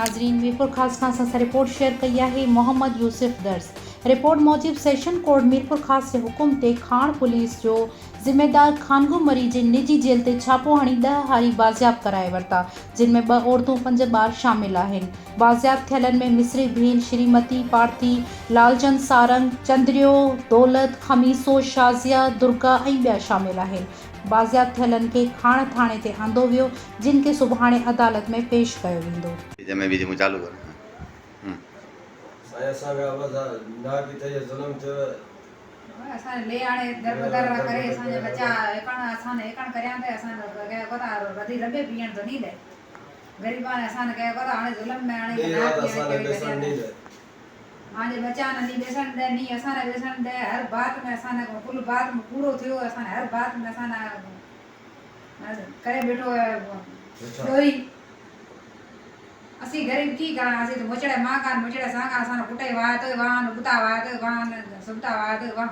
नाज़रीन मीरपुर ख़ास खां सां रिपोर्ट शेयर कई है मोहम्मद यूसुफ दर्स। रिपोर्ट मूजिब सेशन कोर्ट मीरपुर ख़ास के हुकुम ते खाण पुलिस जो ज़िम्मेदार खानगू मरी जे निजी जेल ते छापो हणी 10 हारी बाज़ियाब कराए वरता, जिनमें 2 औरतूं 5 ॿार शामिल आहिनि। बाज़ियाब थियलनि में मिस्री भीन श्रीमती पार्थी, लालचंद सारंग, चंद्रियो, दौलत, खमीसो, शाज़िया, दुर्गा ऐं ॿिया शामिल आहिनि। बाज़ियाब थियलनि खे खाण थाणे ते आंदो वियो, जिन खे सुभाणे अदालत में पेश कयो वेंदो। जमे भी जो चालू कर साया आवाज ना की ते जुल्म जो असां ले आणे दरबदर करे असां जे बच्चा एकण असां ने एकण करया ते असां के पता रदी रबे पीण तो नी दे गरीबा ने असां के पता आने जुल्म में आने ये ना बात असां ने बेसन नहीं दे आने बच्चा ने बेसन दे नी असां ने बेसन दे हर बात में असां ने कुल बात में पूरो थियो असां हर बात में असां ना करे बैठो चोरी असी गरीब की करा असी तो मोचड़े मां का मोचड़े सा का असां कुटे वात वाहन बुता वात वाहन सुबता वात वाह